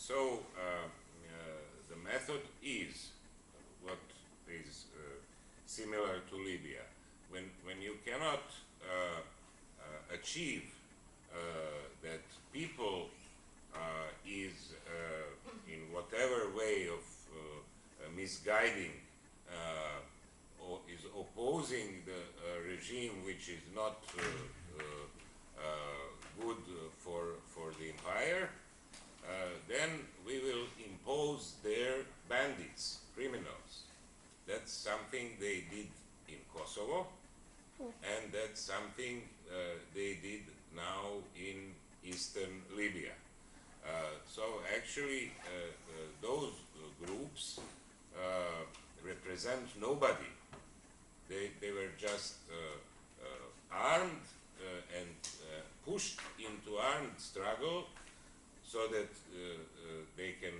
The method is what is similar to Libya. When you cannot achieve that people is in whatever way of misguiding or is opposing the regime which is not good for the empire, then we will impose their bandits, criminals. That's something they did in Kosovo, and that's something they did now in eastern Libya. So actually those groups represent nobody. They were just armed and pushed into armed struggle so that they can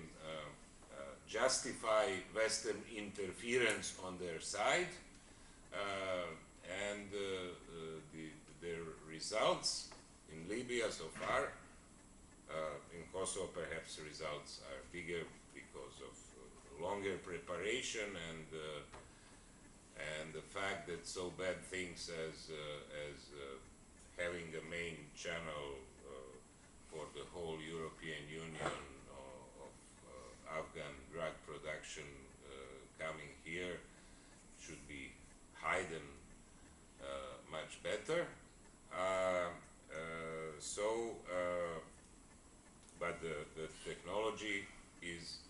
justify Western interference on their side, and their results in Libya so far, in Kosovo perhaps results are bigger because of longer preparation and the fact that so bad things as having a main channel for the whole European Union of Afghan drug production coming here should be hidden much better. But the technology is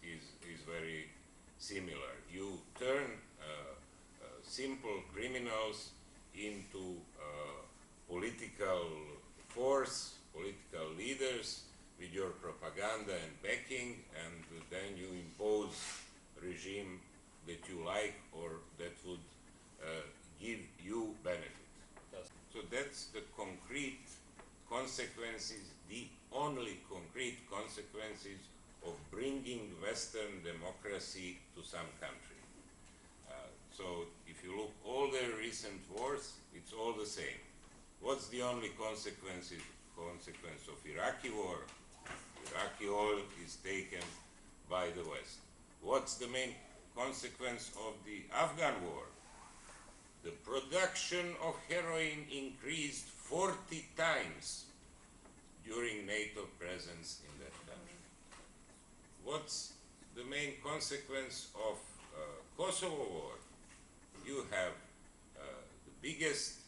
very similar. You turn simple criminals into political force, political leaders with your propaganda and backing, and then you impose a regime that you like or that would give you benefit. So that's the concrete consequences, the only concrete consequences of bringing Western democracy to some country. So if you look all the recent wars, it's all the same. What's the only consequence of Iraqi war? Iraqi oil is taken by the West. What's the main consequence of the Afghan war? The production of heroin increased 40 times during NATO presence in that country. What's the main consequence of Kosovo war? You have the biggest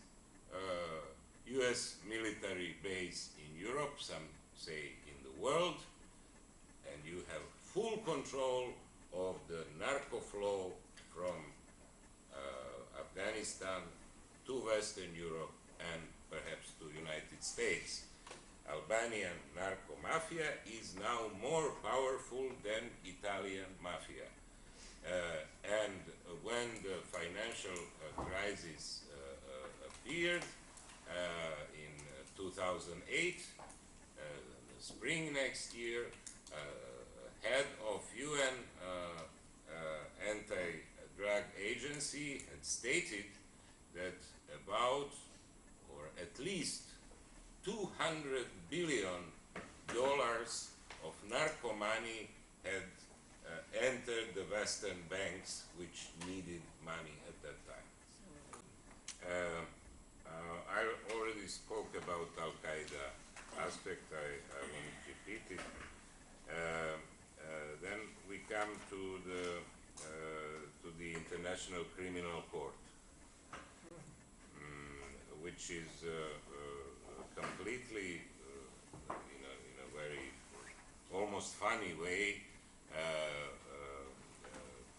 US military base in Europe, some say in the world, and you have full control of the narco flow from Afghanistan to Western Europe and perhaps to United States. Albanian narco mafia is now more powerful than Italian mafia. And when the financial crisis appeared in 2008, the spring next year, head of UN anti-drug agency had stated that about, or at least, $200 billion of narco money had entered the Western banks, which needed money at that time. I already spoke about Al-Qaeda aspect. I won't repeat it. Then we come to the International Criminal Court, which is completely, in a very almost funny way,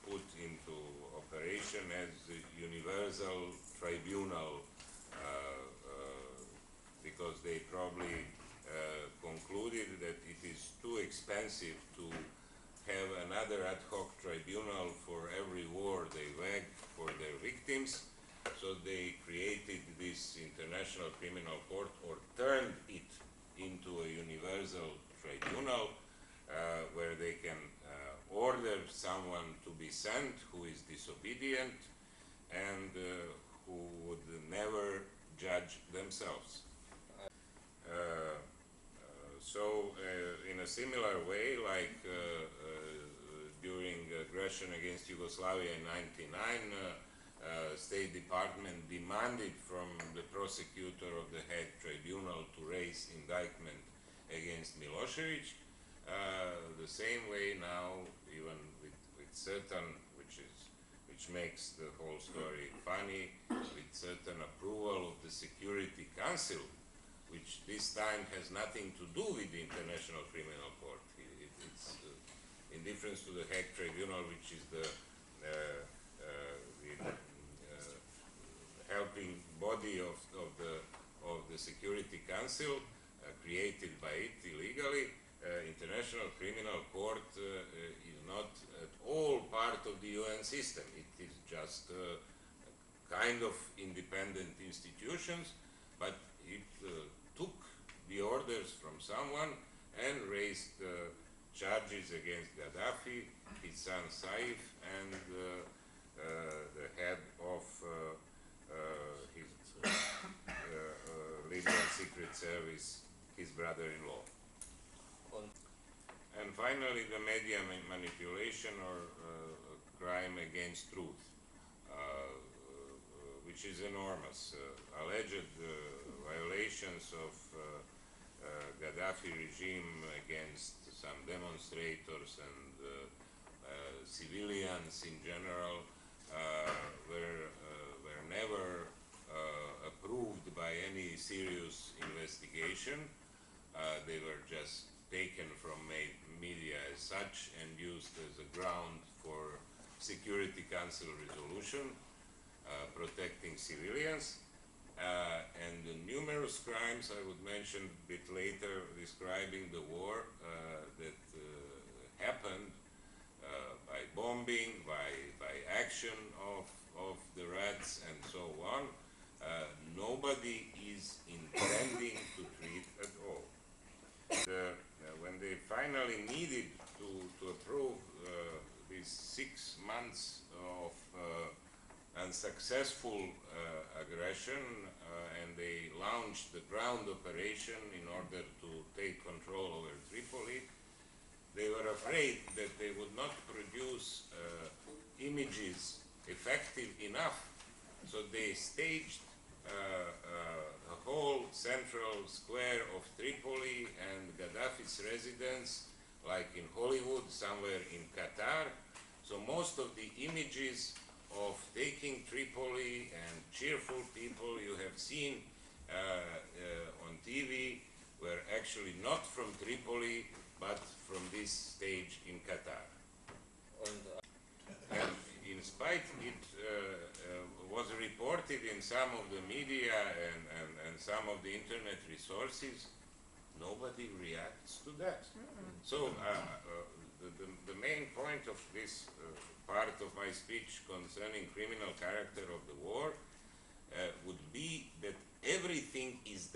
put into operation as a universal tribunal, because they probably concluded that it is too expensive to have another ad hoc tribunal for every war they wage for their victims. So they created this International Criminal Court, or turned it into a universal tribunal where they can order someone to be sent who is disobedient and who would never judge themselves. So in a a similar way, like during aggression against Yugoslavia in '99, State Department demanded from the prosecutor of the Hague Tribunal to raise indictment against Milosevic. The same way now, even with certain, which makes the whole story funny, with certain approval of the Security Council, which this time has nothing to do with the International Criminal Court. It's in difference to the Hague Tribunal, which is the helping body of the Security Council, created by it illegally. International Criminal Court is not at all part of the UN system. It is just kind of independent institutions, but it took the orders from someone and raised charges against Gaddafi, his son Saif, and the head of his Libyan Secret Service, his brother-in-law. And finally, the media manipulation or crime against truth, which is enormous. Alleged violations of Gaddafi regime against some demonstrators and civilians in general were never approved by any serious investigation. They were just taken from media as such and used as a ground for Security Council resolution protecting civilians. And the numerous crimes I would mention a bit later describing the war that happened by bombing, by action of the rats and so on. Nobody is intending to treat at all. When they finally needed to approve these 6 months of unsuccessful aggression, and they launched the ground operation in order to take control over Tripoli, they were afraid that they would not produce images effective enough, so they staged a whole central square of Tripoli and Gaddafi's residence, like in Hollywood, somewhere in Qatar. So most of the images of taking Tripoli and cheerful people you have seen on TV were actually not from Tripoli, but from this stage in Qatar. And in spite, it was reported in some of the media and some of the internet resources, nobody reacts to that. So the main point of this part of my speech concerning criminal character of the war would be that everything is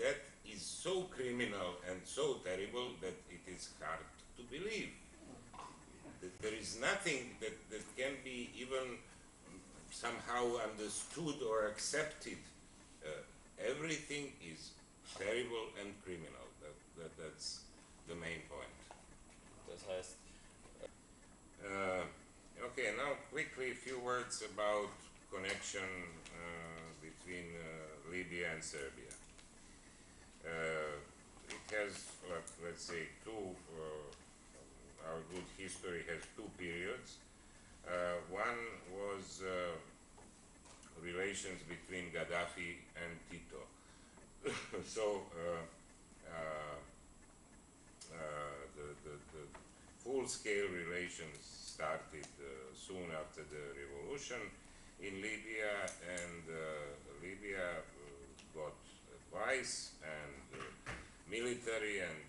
so criminal and so terrible that it is hard to believe. That there is nothing that can be even somehow understood or accepted. Everything is terrible and criminal. That's the main point. Das heißt, okay, now quickly a few words about connection between Libya and Serbia. It has, let's say, our good history has two periods. One was relations between Gaddafi and Tito. So the full-scale relations started soon after the revolution in Libya, and Libya got advice and military and